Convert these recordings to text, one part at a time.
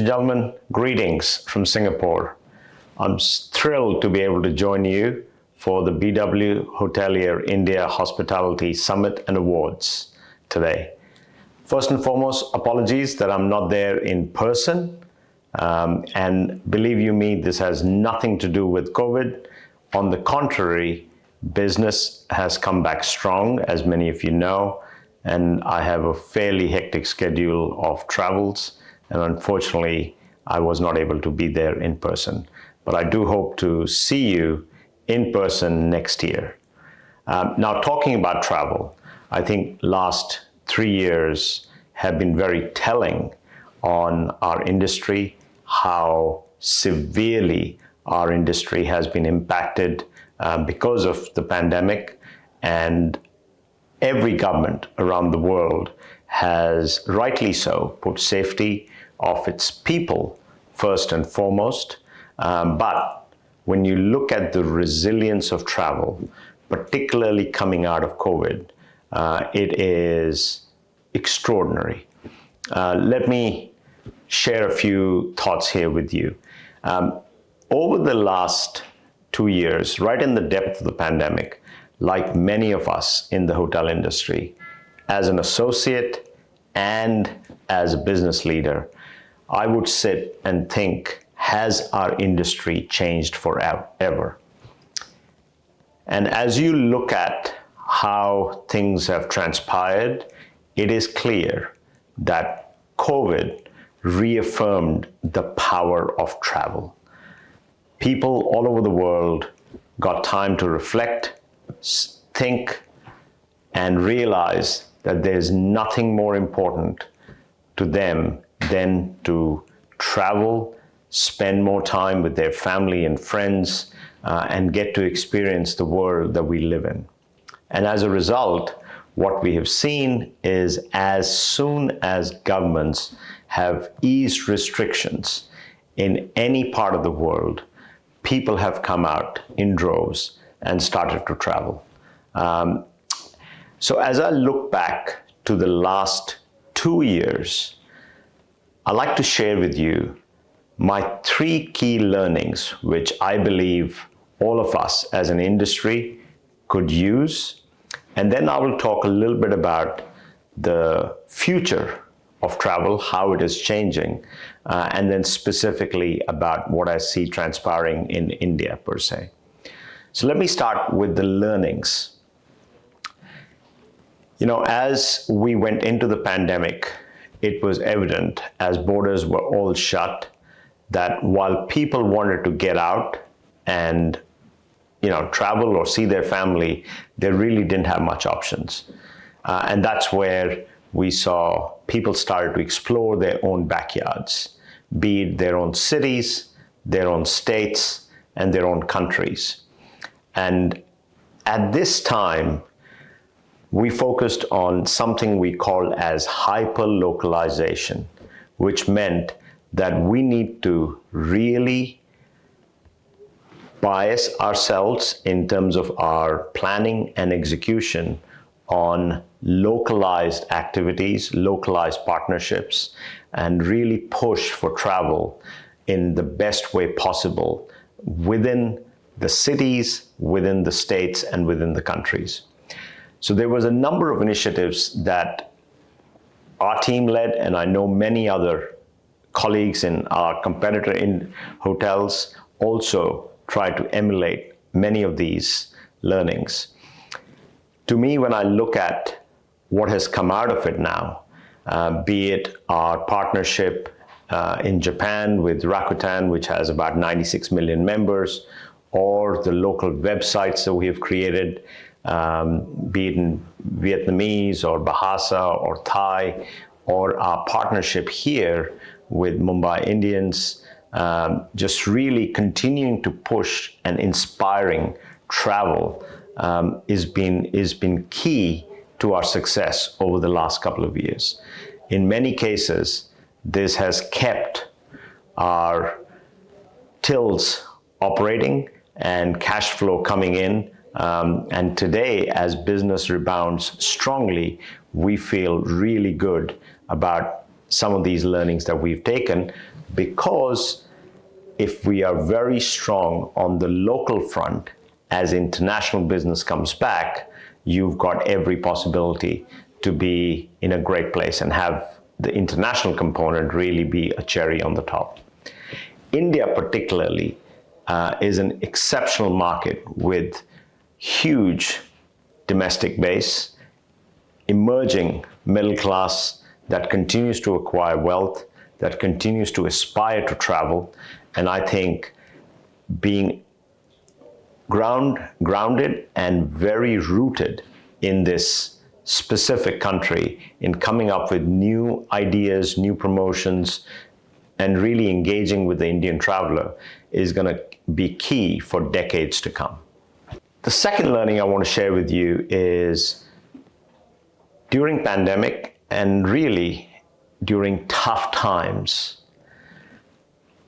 and gentlemen, greetings from Singapore. I'm thrilled to be able to join you for the BW Hotelier India Hospitality Summit and Awards today. First and foremost, apologies that I'm not there in person. And believe you me, this has nothing to do with COVID. On the contrary, business has come back strong, as many of you know, and I have a fairly hectic schedule of travels, and unfortunately, I was not able to be there in person. But I do hope to see you in person next year. Now, talking about travel, I think last 3 years have been very telling on our industry, how severely our industry has been impacted because of the pandemic, and every government around the world has, rightly so, put safety of its people first and foremost. But when you look at the resilience of travel, particularly coming out of COVID, it is extraordinary. Let me share a few thoughts here with you. Over the last 2 years, right in the depth of the pandemic, like many of us in the hotel industry, as an associate and as a business leader, I would sit and think, has our industry changed forever? And as you look at how things have transpired, it is clear that COVID reaffirmed the power of travel. People all over the world got time to reflect, think, and realize that there's nothing more important to them than to travel, spend more time with their family and friends, and get to experience the world that we live in. And as a result, what we have seen is as soon as governments have eased restrictions in any part of the world, people have come out in droves and started to travel. So as I look back to the last 2 years, I'd like to share with you my 3 key learnings, which I believe all of us as an industry could use. And then I will talk a little bit about the future of travel, how it is changing, and then specifically about what I see transpiring in India per se. So let me start with the learnings. You know, as we went into the pandemic, it was evident as borders were all shut that while people wanted to get out and travel or see their family, they really didn't have much options. And that's where we saw people started to explore their own backyards, be it their own cities, their own states, and their own countries. And at this time, we focused on something we called as hyper-localization, which meant that we need to really bias ourselves in terms of our planning and execution on localized activities, localized partnerships, and really push for travel in the best way possible within the cities, within the states, and within the countries. So there was a number of initiatives that our team led, and I know many other colleagues in our competitor in hotels also tried to emulate many of these learnings. To me, when I look at what has come out of it now, be it our partnership in Japan with Rakuten, which has about 96 million members, or the local websites that we have created, be it in Vietnamese or Bahasa or Thai, or our partnership here with Mumbai Indians, just really continuing to push and inspiring travel is been key to our success over the last couple of years. In many cases, this has kept our tills operating and cash flow coming in. And today, as business rebounds strongly, we feel really good about some of these learnings that we've taken, because if we are very strong on the local front, as international business comes back, you've got every possibility to be in a great place and have the international component really be a cherry on the top. India particularly is an exceptional market with huge domestic base, emerging middle class that continues to acquire wealth, that continues to aspire to travel. And I think being grounded and very rooted in this specific country, in coming up with new ideas, new promotions, and really engaging with the Indian traveler is going to be key for decades to come. The second learning I want to share with you is during pandemic and really during tough times,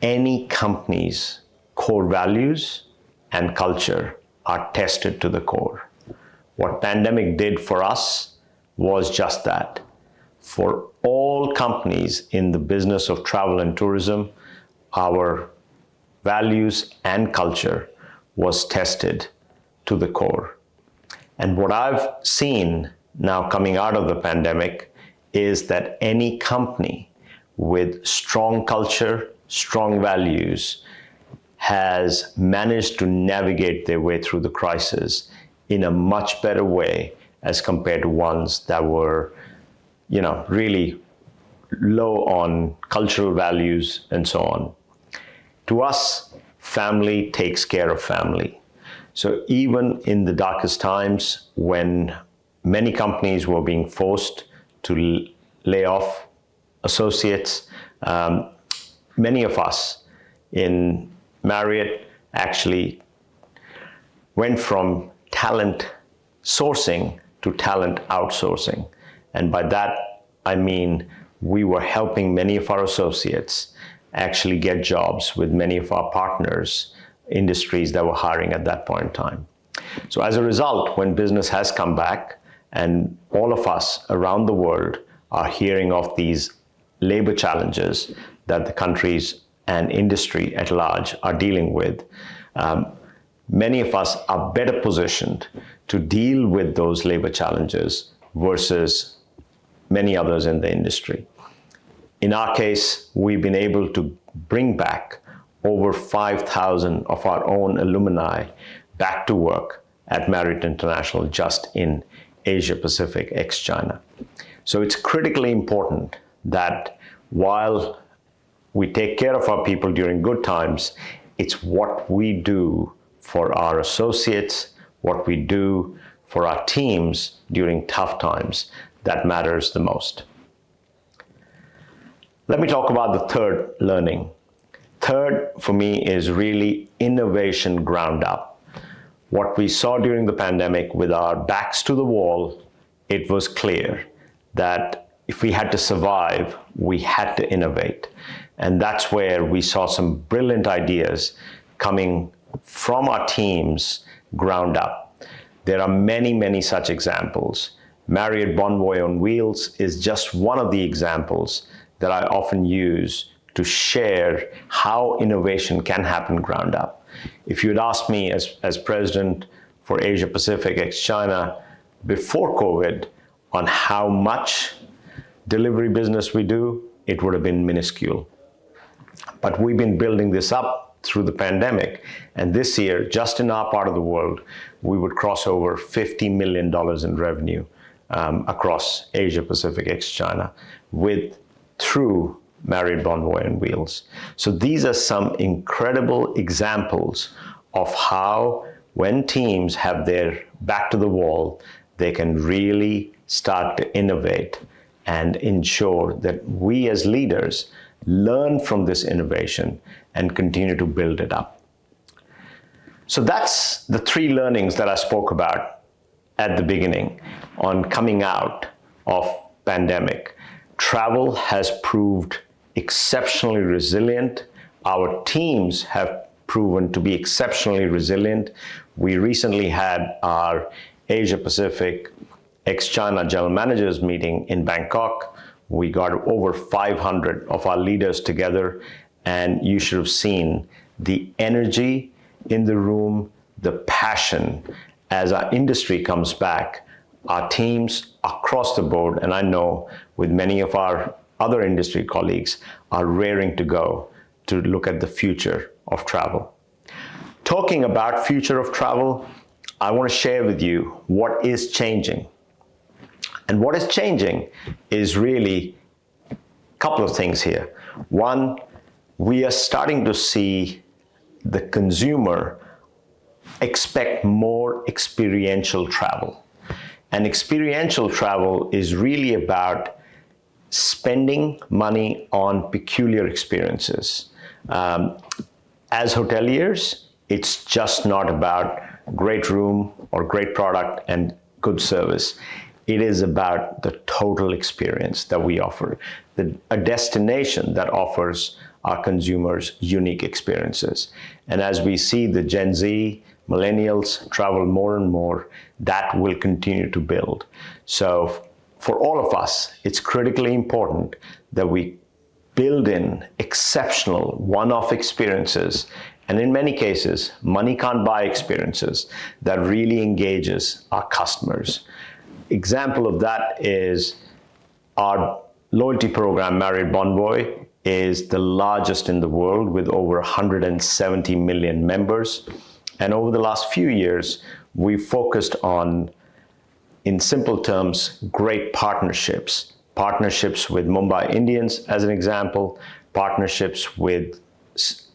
any company's core values and culture are tested to the core. What pandemic did for us was just that. For all companies in the business of travel and tourism, our values and culture was tested to the core. And what I've seen now coming out of the pandemic is that any company with strong culture, strong values, has managed to navigate their way through the crisis in a much better way as compared to ones that were, really low on cultural values and so on. To us, family takes care of family. So even in the darkest times when many companies were being forced to lay off associates, many of us in Marriott actually went from talent sourcing to talent outsourcing. And by that, I mean we were helping many of our associates actually get jobs with many of our partners, industries that were hiring at that point in time. So as a result, when business has come back and all of us around the world are hearing of these labor challenges that the countries and industry at large are dealing with, many of us are better positioned to deal with those labor challenges versus many others in the industry. In our case, we've been able to bring back over 5,000 of our own alumni back to work at Marriott International just in Asia Pacific ex-China. So it's critically important that while we take care of our people during good times, it's what we do for our associates, what we do for our teams during tough times that matters the most. Let me talk about the third learning. Third, for me, is really innovation ground up. What we saw during the pandemic with our backs to the wall, it was clear that if we had to survive, we had to innovate. And that's where we saw some brilliant ideas coming from our teams ground up. There are many, many such examples. Marriott Bonvoy on Wheels is just one of the examples that I often use to share how innovation can happen ground up. If you'd asked me as president for Asia Pacific ex-China before COVID on how much delivery business we do, it would have been minuscule. But we've been building this up through the pandemic. And this year, just in our part of the world, we would cross over $50 million in revenue across Asia Pacific ex-China through Marriott Bonvoy on Wheels. So these are some incredible examples of how when teams have their back to the wall, they can really start to innovate and ensure that we as leaders learn from this innovation and continue to build it up. So that's the three learnings that I spoke about at the beginning on coming out of pandemic. Travel has proved exceptionally resilient. Our teams have proven to be exceptionally resilient. We recently had our Asia Pacific ex-China general managers meeting in Bangkok, We got over 500 of our leaders together, and you should have seen the energy in the room, the passion as our industry comes back. Our teams across the board, and I know with many of our other industry colleagues, are raring to go to look at the future of travel. Talking about future of travel, I want to share with you what is changing. And what is changing is really a couple of things here. One, we are starting to see the consumer expect more experiential travel. And experiential travel is really about spending money on peculiar experiences. As hoteliers, it's just not about great room or great product and good service. It is about the total experience that we offer, a destination that offers our consumers unique experiences. And as we see the Gen Z, millennials travel more and more, that will continue to build. So for all of us, it's critically important that we build in exceptional one-off experiences, and in many cases, money can't buy experiences that really engages our customers. Example of that is our loyalty program, Marriott Bonvoy, is the largest in the world with over 170 million members. And over the last few years, we've focused on, in simple terms, great partnerships. Partnerships with Mumbai Indians, as an example, partnerships with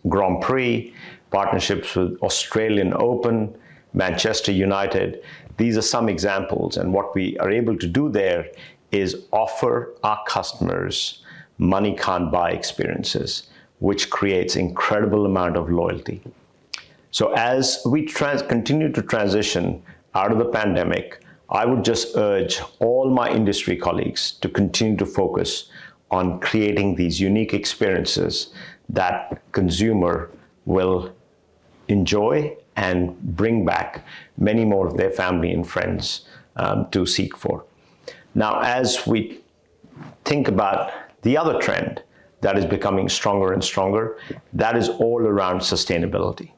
Grand Prix, partnerships with Australian Open, Manchester United. These are some examples, and what we are able to do there is offer our customers money can't buy experiences, which creates incredible amount of loyalty. So as we continue to transition out of the pandemic, I would just urge all my industry colleagues to continue to focus on creating these unique experiences that consumer will enjoy and bring back many more of their family and friends to seek for. Now, as we think about the other trend that is becoming stronger and stronger, that is all around sustainability.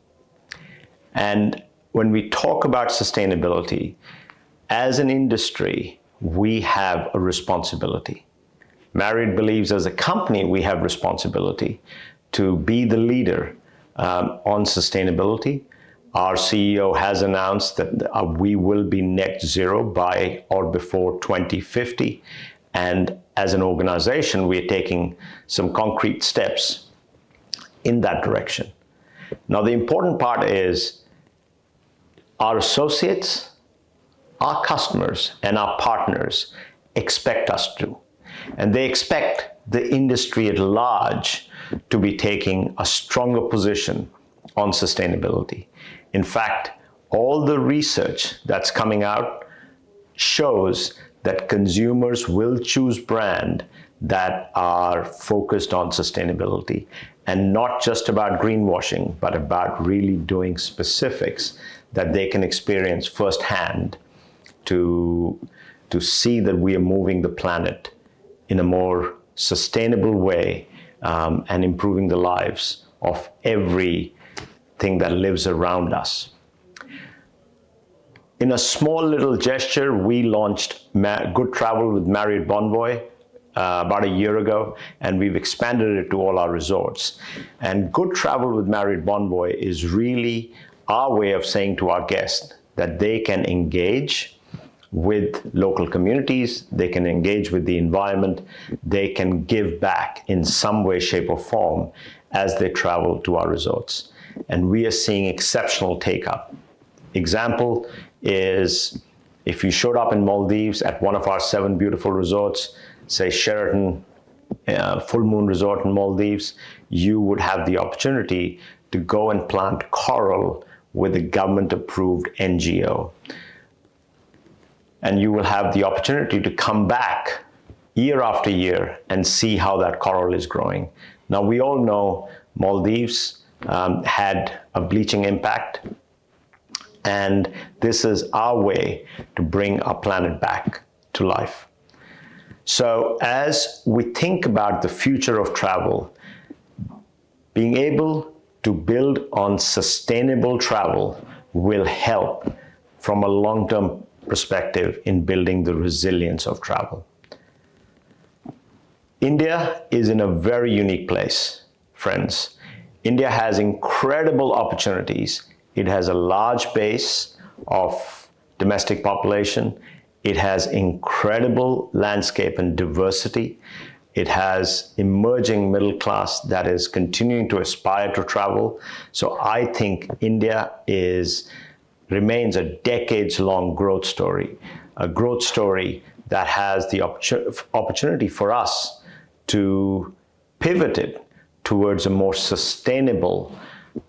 And when we talk about sustainability, as an industry, we have a responsibility. Marriott believes as a company, we have responsibility to be the leader on sustainability. Our CEO has announced that we will be net zero by or before 2050. And as an organization, we're taking some concrete steps in that direction. Now, the important part is our associates, our customers, and our partners expect us to. And they expect the industry at large to be taking a stronger position on sustainability. In fact, all the research that's coming out shows that consumers will choose brands that are focused on sustainability, and not just about greenwashing, but about really doing specifics that they can experience firsthand to see that we are moving the planet in a more sustainable way and improving the lives of everything that lives around us. In a small little gesture, we launched Good Travel with Marriott Bonvoy about a year ago, and we've expanded it to all our resorts. And Good Travel with Marriott Bonvoy is really our way of saying to our guests that they can engage with local communities, they can engage with the environment, they can give back in some way, shape, or form as they travel to our resorts. And we are seeing exceptional take-up. Example is if you showed up in Maldives at one of our 7 beautiful resorts, say Sheraton Full Moon Resort in Maldives, you would have the opportunity to go and plant coral with a government-approved NGO. And you will have the opportunity to come back year after year and see how that coral is growing. Now, we all know Maldives had a bleaching impact, and this is our way to bring our planet back to life. So as we think about the future of travel, being able to build on sustainable travel will help from a long-term perspective in building the resilience of travel. India is in a very unique place, friends. India has incredible opportunities. It has a large base of domestic population. It has incredible landscape and diversity. It has emerging middle class that is continuing to aspire to travel. So I think India remains a decades-long growth story, a growth story that has the opportunity for us to pivot it towards a more sustainable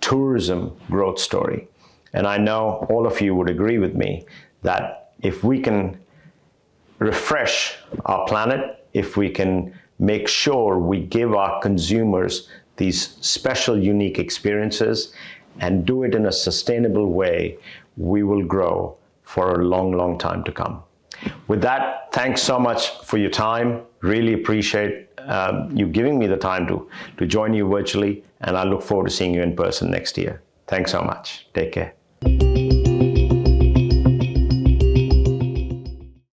tourism growth story. And I know all of you would agree with me that if we can refresh our planet, if we can make sure we give our consumers these special, unique experiences and do it in a sustainable way, we will grow for a long, long time to come. With that, thanks so much for your time. Really appreciate you giving me the time to join you virtually, and I look forward to seeing you in person next year. Thanks so much. Take care.